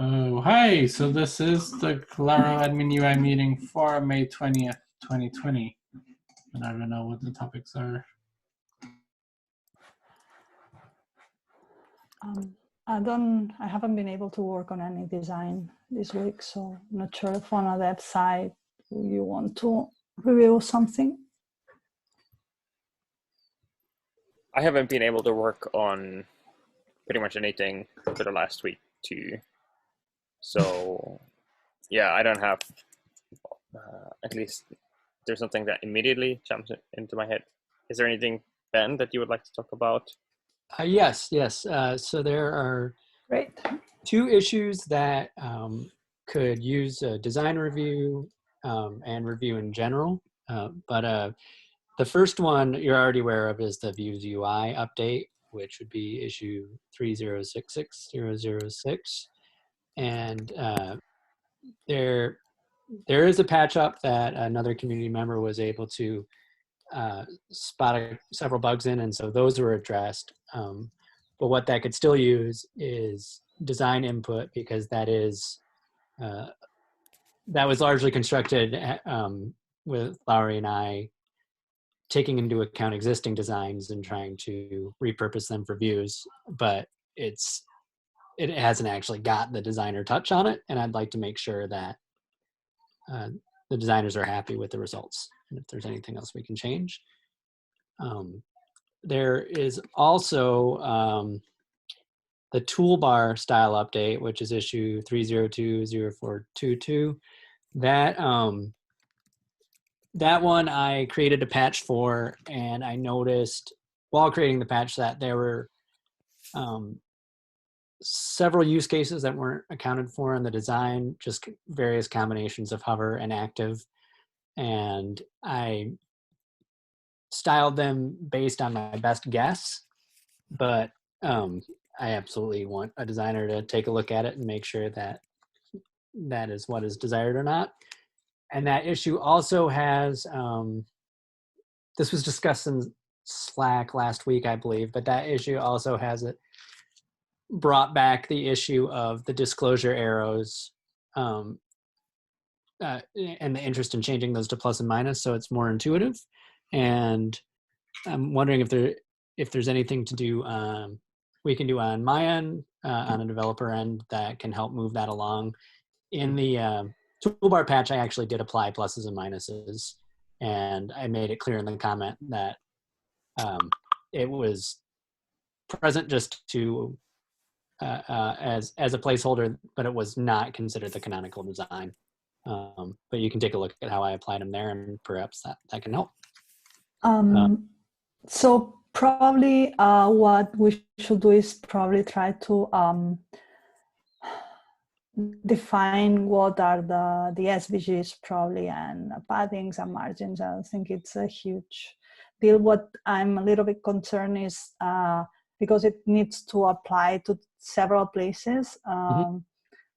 Oh, hi. So this is the Claro Admin UI meeting for May 20th, 2020. And I don't know what the topics are. I haven't been able to work on any design this week, so I'm not sure if on a website you want to review something. I haven't been able to work on pretty much anything for the last week too. So yeah, I don't have, at least there's nothing that immediately jumps into my head. Is there anything, Ben, that you would like to talk about? Yes. So there are Great. two issues that could use a design review and review in general. But the first one you're already aware of is the Views UI update, which would be issue 3066006. And there is a patch up that another community member was able to spot several bugs in, and so those were addressed. But what that could still use is design input, because that was largely constructed with Lowry and I taking into account existing designs and trying to repurpose them for views, but it hasn't actually got the designer touch on it, and I'd like to make sure that the designers are happy with the results, and if there's anything else we can change. There is also the toolbar style update, which is issue 3020422. That one I created a patch for, and I noticed while creating the patch that there were several use cases that weren't accounted for in the design, just various combinations of hover and active. And I styled them based on my best guess, but I absolutely want a designer to take a look at it and make sure that that is what is desired or not. And that issue also has, this was discussed in Slack last week, I believe, but that issue also has it brought back the issue of the disclosure arrows and the interest in changing those to plus and minus, so it's more intuitive. And I'm wondering if there's anything to do we can do on my end, on a developer end, that can help move that along. In the toolbar patch, I actually did apply pluses and minuses, and I made it clear in the comment that it was present just to as a placeholder, but it was not considered the canonical design. But you can take a look at how I applied them there, and perhaps that can help. So probably what we should do is probably try to define what are the SVGs probably, and paddings and margins. I don't think it's a huge deal. What I'm a little bit concerned is because it needs to apply to several places. I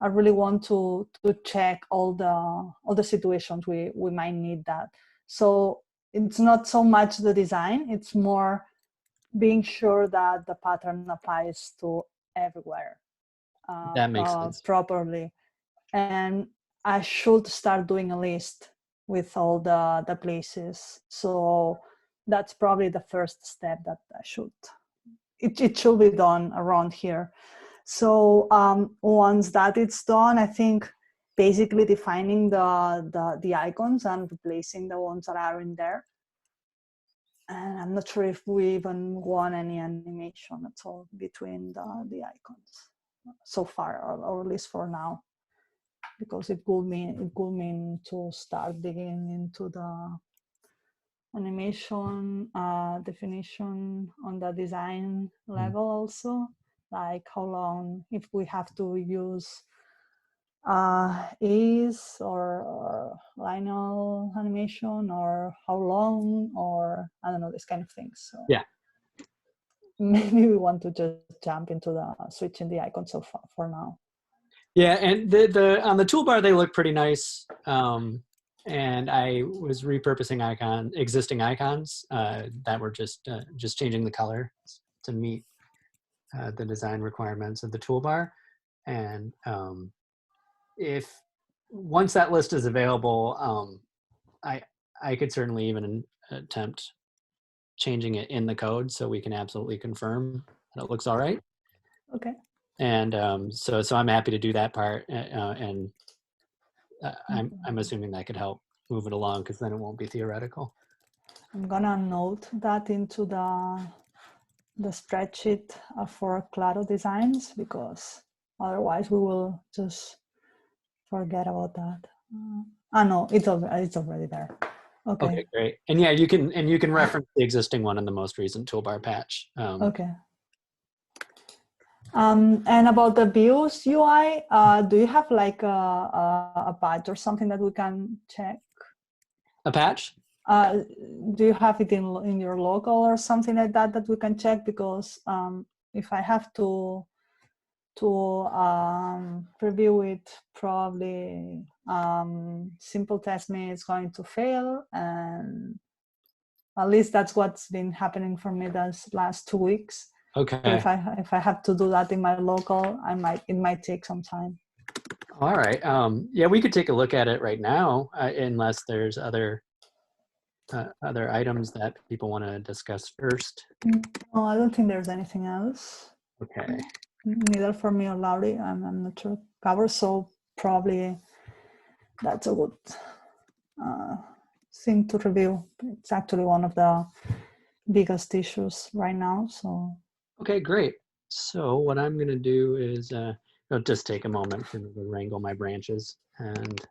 really want to check all the situations we might need that. So it's not so much the design, it's more being sure that the pattern applies to everywhere. That makes sense. Properly. And I should start doing a list with all the places. So that's probably the first step that I should. It should be done around here. So once that it's done, I think basically defining the icons and replacing the ones that are in there. And I'm not sure if we even want any animation at all between the icons so far, or at least for now, because it could mean to start digging into the animation definition on the design level also, like how long, if we have to use ease or lineal animation, or how long, or I don't know, this kind of things. So yeah, maybe we want to just jump into the switching the icons so far for now. Yeah, and the on the toolbar they look pretty nice. And I was repurposing existing icons that were just changing the color to meet the design requirements of the toolbar. And if once that list is available, I could certainly even attempt changing it in the code so we can absolutely confirm that it looks all right. Okay. And so I'm happy to do that part, and I'm assuming that could help move it along, because then it won't be theoretical. I'm gonna note that into the spreadsheet for Claro designs, because otherwise we will just forget about that. No, it's already there. Okay. Okay, great. And yeah, you can reference the existing one in the most recent toolbar patch. Okay. And about the views UI, do you have like a patch or something that we can check? A patch? Do you have it in your local or something like that that we can check? Because if I have to preview it, probably simple test me is going to fail, and at least that's what's been happening for me those last 2 weeks. Okay. So if I have to do that in my local, it might take some time. All right. Yeah, we could take a look at it right now, unless there's other items that people want to discuss first. No, I don't think there's anything else. Okay. Neither for me or Laurie. I'm not sure cover, so probably that's a good thing to review. It's actually one of the biggest issues right now. So. Okay, great. So what I'm going to do is I'll just take a moment for me to wrangle my branches and.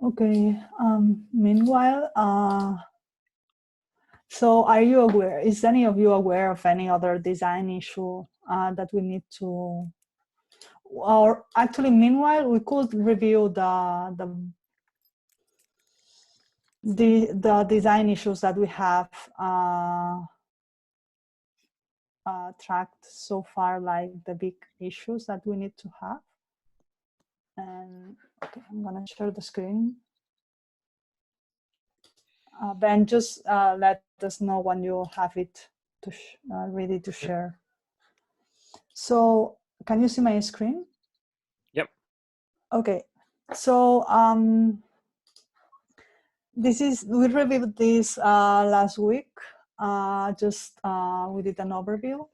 Okay. Meanwhile, so are you aware? Is any of you aware of any other design issue that we need to? Or actually, meanwhile, we could review the design issues that we have tracked so far, like the big issues that we need to have. And okay, I'm gonna share the screen. Ben, just let us know when you have it ready to share. So, can you see my screen? Yep. Okay. So we reviewed this last week. We did an overview.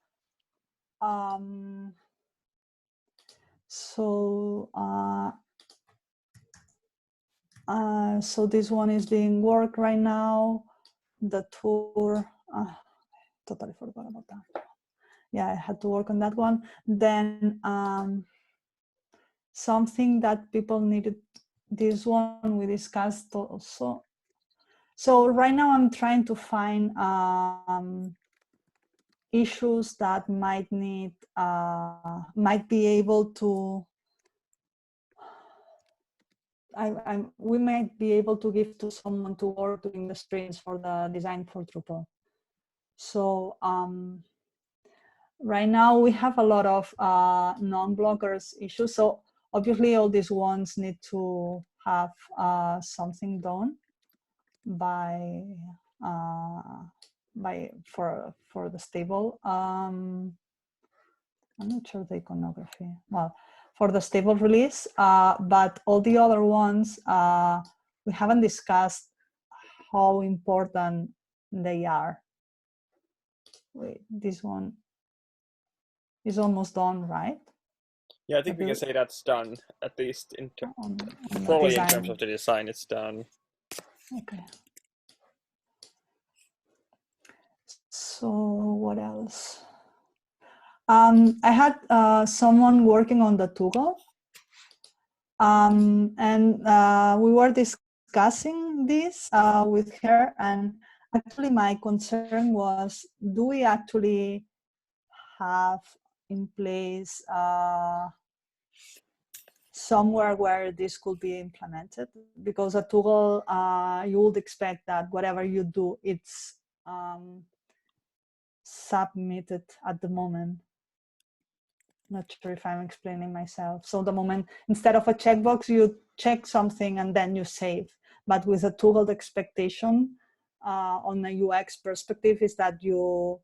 So this one is being worked right now. The tour, totally forgot about that. Yeah, I had to work on that one. Then something that people needed, this one we discussed also. So right now I'm trying to find issues that might be able to, we might be able to give to someone to work doing the sprints for the design for Drupal. So right now we have a lot of non-blockers issues. So obviously all these ones need to have something done for the stable. I'm not sure the iconography. Well, for the stable release, but all the other ones we haven't discussed how important they are. Wait, this one is almost done, right? Yeah, I think we can say that's done, at least on probably in design. terms of the design, it's done. Okay. So what else? I had someone working on the toggle, and we were discussing this with her, and actually my concern was, do we actually have in place somewhere where this could be implemented? Because a toggle, you would expect that whatever you do, it's submitted at the moment. Not sure if I'm explaining myself. So the moment, instead of a checkbox, you check something and then you save. But with a toggle, the expectation on a UX perspective is that you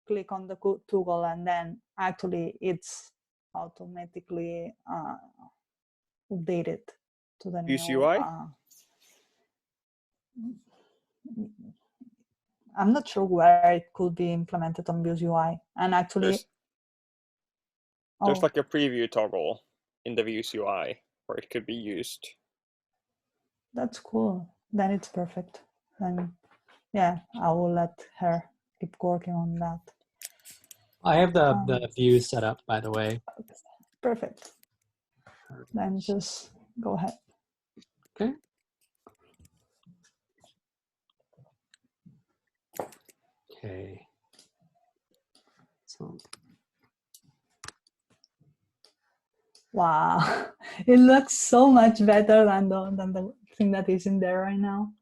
click on the toggle and then actually it's automatically updated to the Use new. UI? I'm not sure where it could be implemented on Views UI. And actually, there's like a preview toggle in the Views UI where it could be used. That's cool. Then it's perfect. Then, yeah, I will let her keep working on that. I have the view set up, by the way. Perfect. Then just go ahead. Okay. Okay. So Wow, it looks so much better than the thing that is in there right now.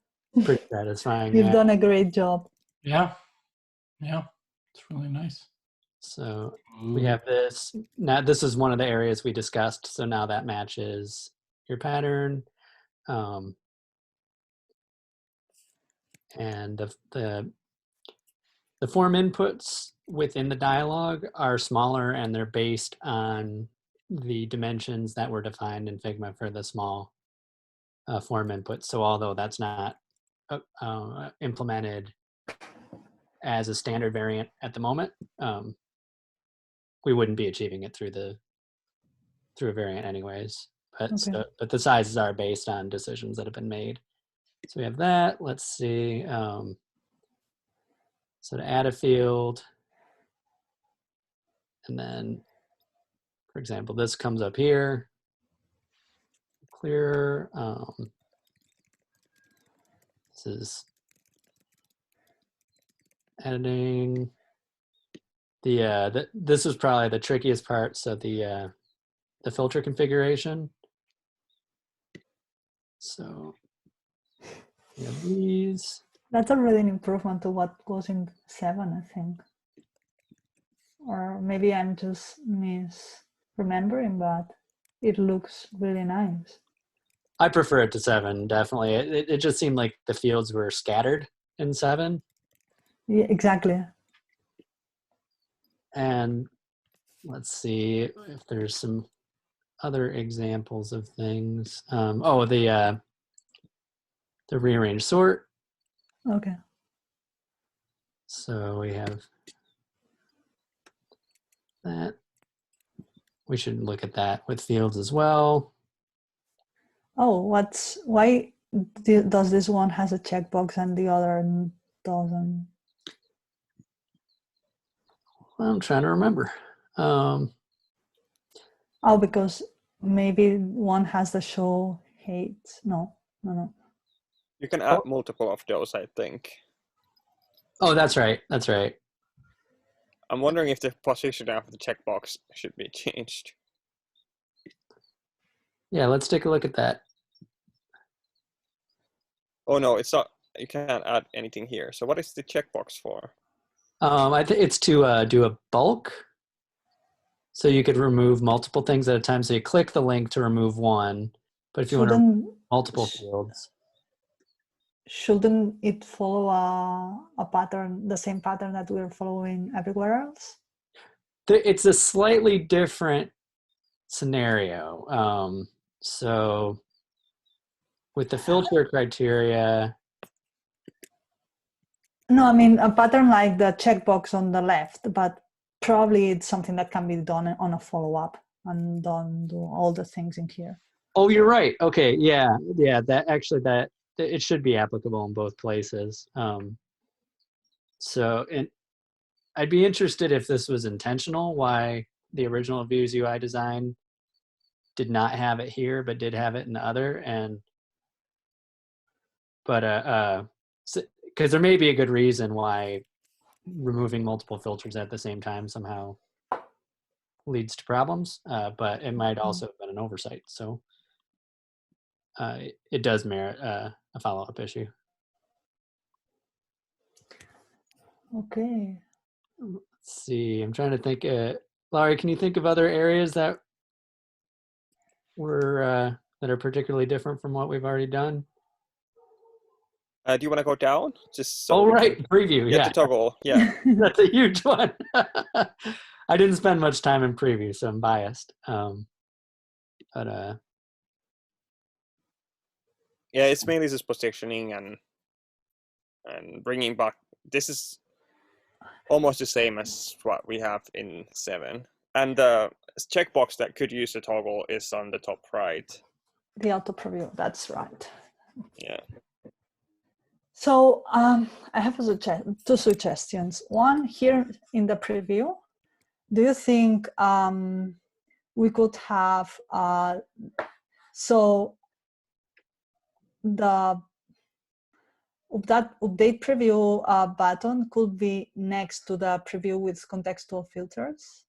pretty satisfying. You've yeah. done a great job. Yeah. Yeah. It's really nice. So we have this. Now this is one of the areas we discussed. So now that matches your pattern. And the form inputs within the dialog are smaller, and they're based on the dimensions that were defined in Figma for the small form inputs. So although that's not implemented as a standard variant at the moment, we wouldn't be achieving it through a variant anyways. But Okay. but the sizes are based on decisions that have been made. So we have that. Let's see. So to add a field, and then, for example, this comes up here. Clear. This is editing. This is probably the trickiest part. So the filter configuration. So we have these. That's already an improvement to what goes in 7, I think. Or maybe I'm just misremembering, but it looks really nice. I prefer it to 7, definitely. It just seemed like the fields were scattered in 7. Yeah, exactly. And let's see if there's some other examples of things. The rearrange sort. Okay. So we have that. We should look at that with fields as well. Oh, why does this one has a checkbox and the other doesn't? I'm trying to remember. Oh, because maybe one has the show hate. No. You can add multiple of those, I think. Oh, that's right. That's right. I'm wondering if the position of the checkbox should be changed. Yeah, let's take a look at that. Oh no, it's not. You can't add anything here. So what is the checkbox for? I think it's to do a bulk. So you could remove multiple things at a time. So you click the link to remove one, but if you want to remove multiple fields. Shouldn't it follow a pattern, the same pattern that we're following everywhere else? It's a slightly different scenario. So with the filter criteria. No, I mean a pattern like the checkbox on the left, but probably it's something that can be done on a follow-up and don't do all the things in here. Oh, you're right. Okay, yeah. That it should be applicable in both places. So, and I'd be interested if this was intentional, why the original Views UI design did not have it here, but did have it in the other. Because there may be a good reason why removing multiple filters at the same time somehow leads to problems, but it might also have been an oversight. So it does merit a follow-up issue. Okay. Let's see, I'm trying to think. Laurie, can you think of other areas that were that are particularly different from what we've already done? Do you want to go down? Just so Oh, we right, can preview. get Yeah, the toggle. Yeah. that's a huge one. I didn't spend much time in preview, so I'm biased. But Yeah, it's mainly just positioning and bringing back. This is almost the same as what we have in 7. And the checkbox that could use the toggle is on the top right. The auto preview, that's right. Yeah. So I have two suggestions. One, here in the preview, do you think we could have so that update preview button could be next to the preview with contextual filters?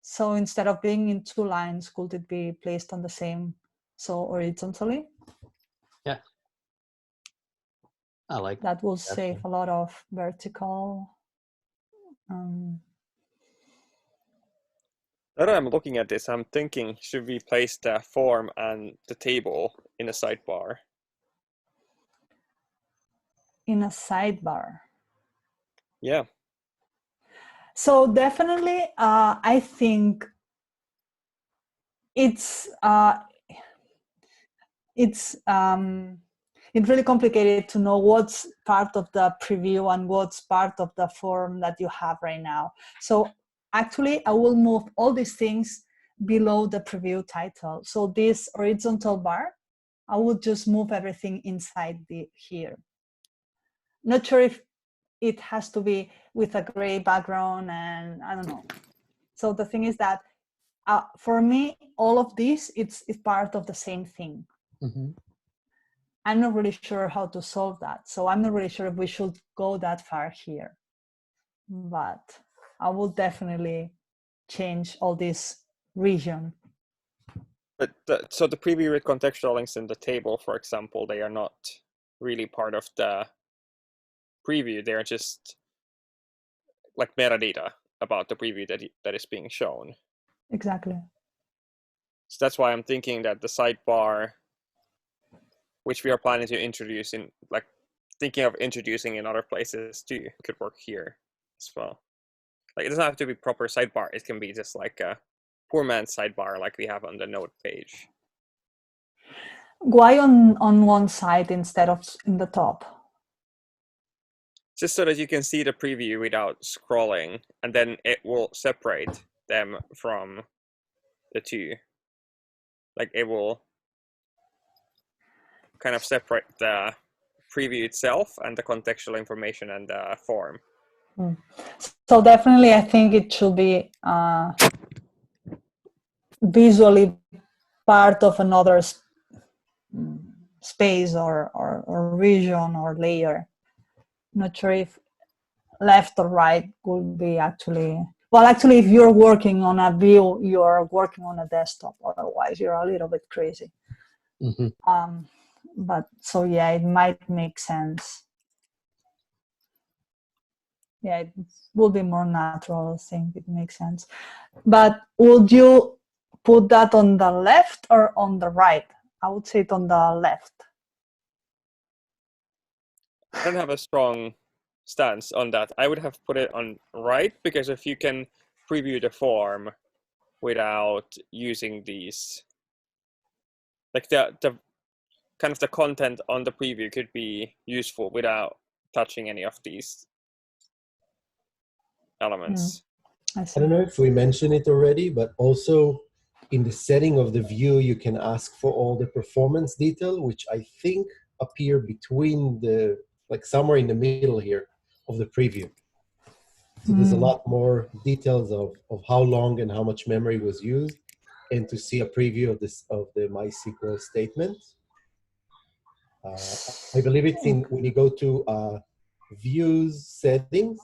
So instead of being in 2 lines, could it be placed on the same, so horizontally? yeah, I like That will save a lot of vertical. Now that I'm looking at this, I'm thinking, should we place the form and the table in a sidebar? In a sidebar. Yeah. So definitely, I think it's really complicated to know what's part of the preview and what's part of the form that you have right now. So actually, I will move all these things below the preview title. So this horizontal bar, I would just move everything inside here. Not sure if it has to be with a gray background, and I don't know. So the thing is that for me, all of this, it's part of the same thing. Mm-hmm. I'm not really sure how to solve that. So I'm not really sure if we should go that far here. But I will definitely change all this region. But so the preview with contextual links in the table, for example, they are not really part of the preview. They are just like metadata about the preview that is being shown. Exactly. So that's why I'm thinking that the sidebar, which we are planning to introduce in, like, thinking of introducing in other places too, could work here as well. Like, it doesn't have to be proper sidebar. It can be just like a poor man's sidebar, like we have on the node page. Why on one side instead of in the top? Just so that you can see the preview without scrolling, and then it will separate them from the two. Like, it will kind of separate the preview itself and the contextual information and the form. So definitely, I think it should be visually part of another space or region or layer. Not sure if left or right would be actually, well, actually, if you're working on a view, you're working on a desktop. Otherwise, you're a little bit crazy. Mm-hmm. But so yeah, it might make sense. Yeah, it will be more natural. I think it makes sense. But would you put that on the left or on the right? I would say it on the left. I don't have a strong stance on that. I would have put it on right, because if you can preview the form without using these, like the kind of the content on the preview could be useful without touching any of these elements. I I don't know if we mentioned it already, but also in the setting of the view, you can ask for all the performance detail, which I think appear between the, like somewhere in the middle here of the preview. So there's a lot more details of how long and how much memory was used, and to see a preview of this of the MySQL statement. I believe it's in when you go to views settings,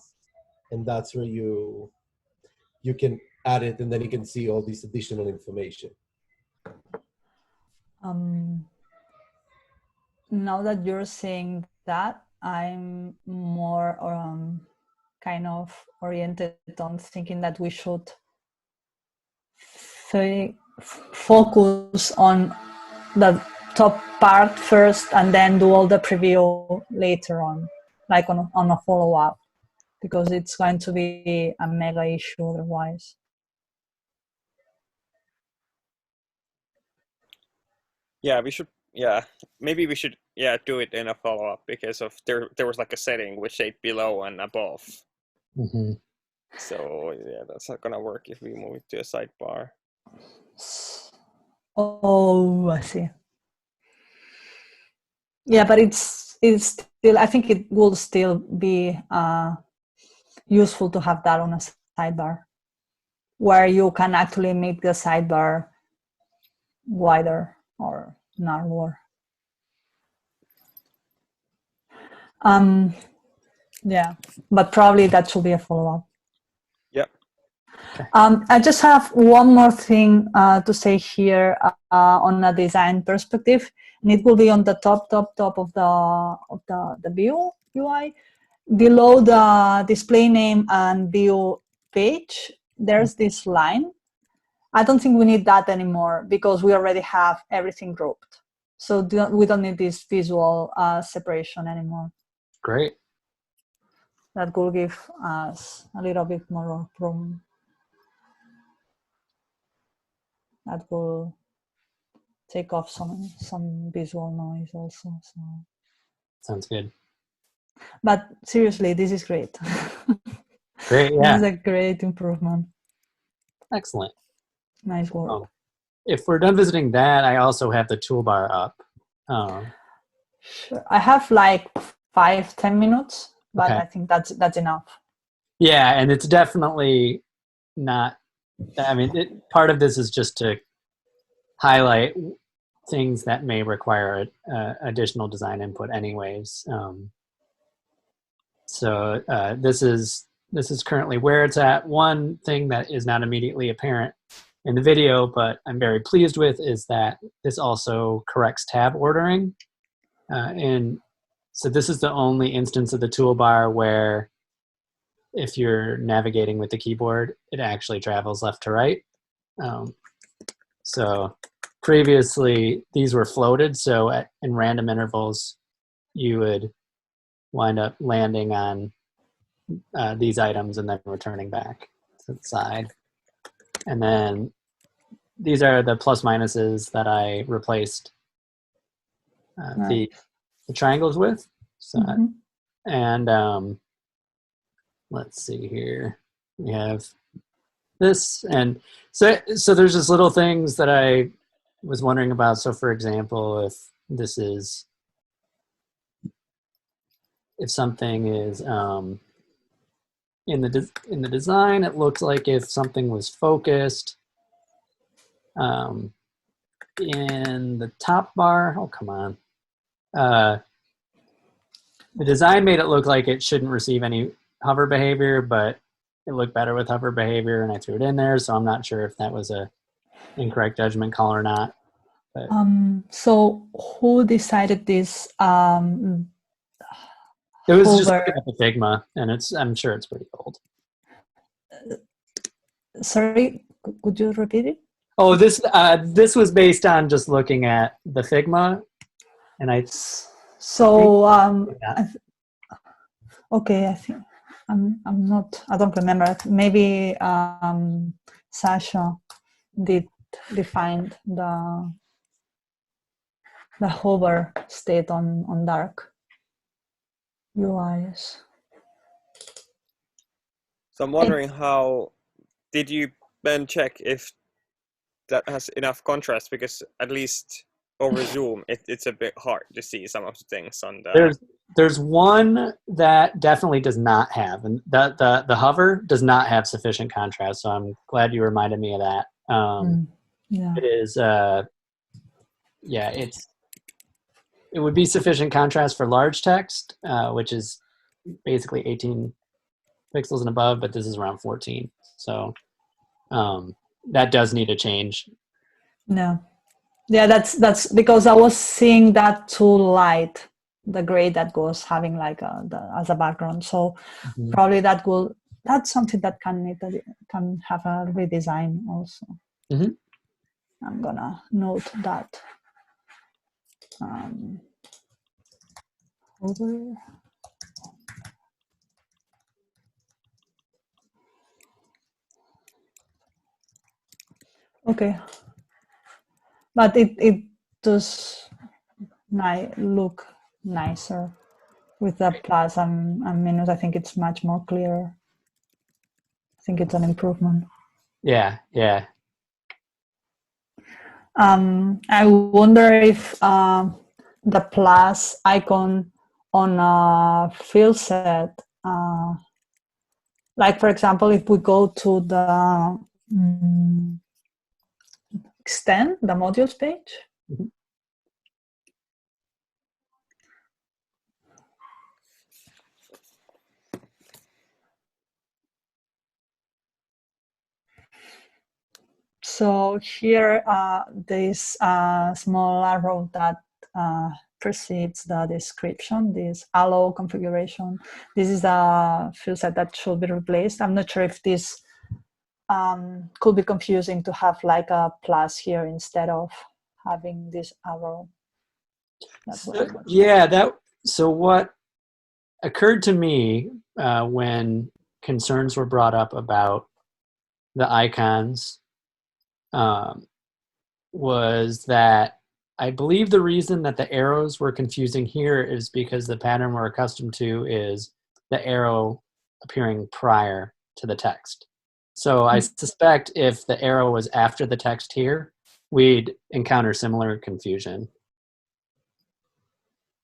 and that's where you can add it, and then you can see all this additional information. Now that you're saying that, I'm more kind of oriented on thinking that we should focus on the top part first and then do all the preview later on, like on a follow-up, because it's going to be a mega issue otherwise. Yeah, we should. Yeah, maybe we should. Yeah, do it in a follow-up, because of there was like a setting which said below and above. Mm-hmm. So yeah, that's not gonna work if we move it to a sidebar. Oh, I see. Yeah, but it's still, I think it will still be useful to have that on a sidebar, where you can actually make the sidebar wider or narrower. Yeah, but probably that should be a follow-up. Yep. I just have one more thing to say here on a design perspective, and it will be on the top of the view UI. Below the display name and view page, there's this line. I don't think we need that anymore because we already have everything grouped. So we don't need this visual separation anymore. Great. That will give us a little bit more room. That will take off some visual noise also. So. Sounds good. But seriously, this is great. Great, This yeah. is a great improvement. Excellent. Nice work. If we're done visiting that, I also have the toolbar up. Sure. I have like 5-10 minutes, but Okay. I think that's enough. Yeah, and it's definitely not, I mean, part of this is just to highlight things that may require additional design input anyways. So this is currently where it's at. One thing that is not immediately apparent in the video, but I'm very pleased with, is that this also corrects tab ordering. And so this is the only instance of the toolbar where if you're navigating with the keyboard, it actually travels left to right. So previously these were floated, so in random intervals you would wind up landing on these items and then returning back to the side. And then these are the plus minuses that I replaced the triangles with. So, and let's see here. We have this, and so there's just little things that I was wondering about. So for example, if something is in the design, it looks like if something was focused in the top bar, oh come on, the design made it look like it shouldn't receive any hover behavior, but it looked better with hover behavior, and I threw it in there. So I'm not sure if that was a incorrect judgment call or not. But. So who decided this? It was just looking at the Figma, and I'm sure it's pretty old. Sorry, could you repeat it? Oh, this was based on just looking at the Figma, and I. So okay, I think I'm not. I don't remember. Maybe Sasha did define the hover state on dark UIs. So I'm wondering, how did you then check if that has enough contrast, because at least over Zoom it's a bit hard to see some of the things on the. There's one that definitely does not have, and the hover does not have sufficient contrast. So I'm glad you reminded me of that. Yeah. It is, it would be sufficient contrast for large text, which is basically 18 pixels and above, but this is around 14. So that does need a change. No. Yeah, that's because I was seeing that too light, the gray that goes having like as a background. So probably that's something that can have a redesign also. I'm gonna note that. Over. Okay, but it does look nicer with the plus and minus. I think it's much more clear. I think it's an improvement. Yeah. I wonder if the plus icon on a field set, like for example, if we go to the extend the modules page. So here, this small arrow that precedes the description, this allow configuration, this is a field set that should be replaced. I'm not sure if this could be confusing to have like a plus here instead of having this arrow. So what occurred to me when concerns were brought up about the icons was that I believe the reason that the arrows were confusing here is because the pattern we're accustomed to is the arrow appearing prior to the text. So I suspect if the arrow was after the text here, we'd encounter similar confusion.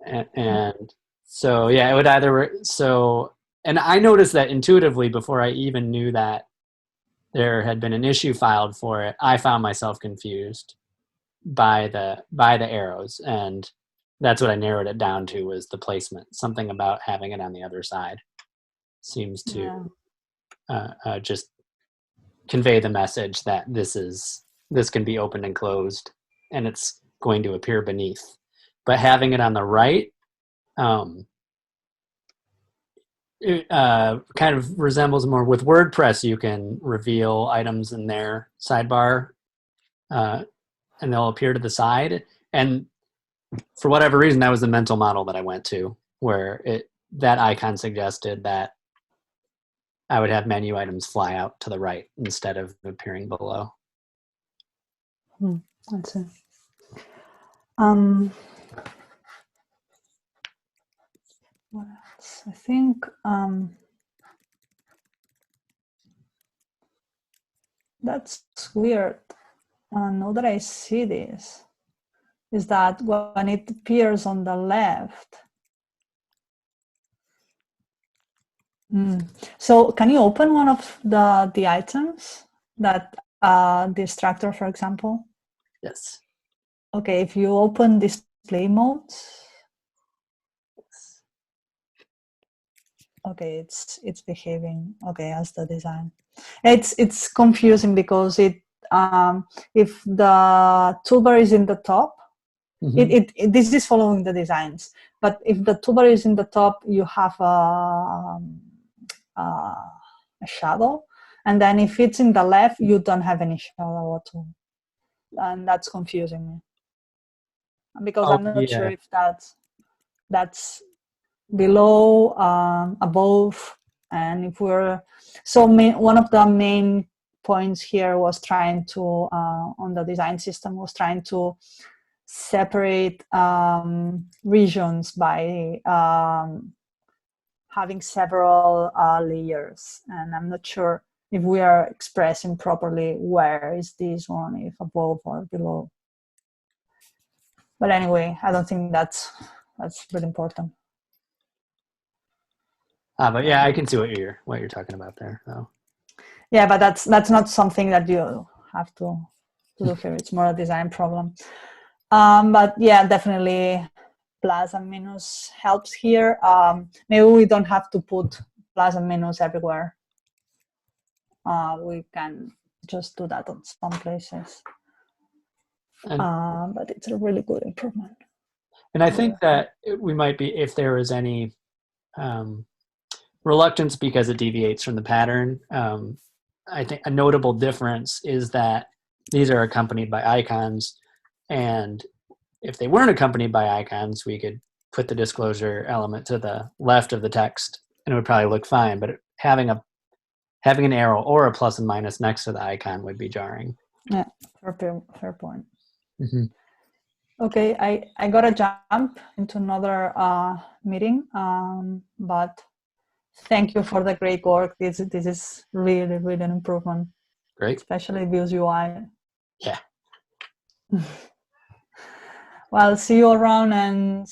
And so, yeah, it would either, and I noticed that intuitively before I even knew that there had been an issue filed for it, I found myself confused by the arrows, and that's what I narrowed it down to, was the placement. Something about having it on the other side seems to just convey the message that this can be opened and closed, and it's going to appear beneath. But having it on the right, it kind of resembles more with WordPress. You can reveal items in their sidebar, and they'll appear to the side. And for whatever reason, that was the mental model that I went to, where that icon suggested that I would have menu items fly out to the right instead of appearing below. That's it. What else? I think that's weird. Now that I see this, is that when it appears on the left. So can you open one of the items that the extractor, for example? Yes. Okay, if you open display modes. Okay, it's behaving okay as the design. It's confusing because it if the toolbar is in the top, this is following the designs. But if the toolbar is in the top, you have a shadow, and then if it's in the left, you don't have any shadow at all, and that's confusing me because I'm not sure if that's below, above, and if we're one of the main points here was trying to on the design system was trying to separate regions by having several layers, and I'm not sure if we are expressing properly where is this one, if above or below. But anyway, I don't think that's really important. But yeah, I can see what you're talking about there, though. Yeah, but that's not something that you have to do here. It's more a design problem. But yeah, definitely plus and minus helps here. Maybe we don't have to put plus and minus everywhere. We can just do that on some places. But it's a really good improvement. And I think that we might be, if there is any reluctance because it deviates from the pattern, I think a notable difference is that these are accompanied by icons, and if they weren't accompanied by icons, we could put the disclosure element to the left of the text and it would probably look fine, but having an arrow or a plus and minus next to the icon would be jarring. Yeah, fair point. Mm-hmm. Okay, I gotta jump into another meeting, but thank you for the great work. This is really an improvement. Great. Especially Views UI. Yeah. Well, see you around and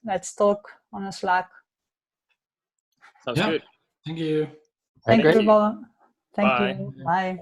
let's talk on a Slack. Sounds good. Thank you. Thank Great. you, Bob. Thank Bye. you. Bye.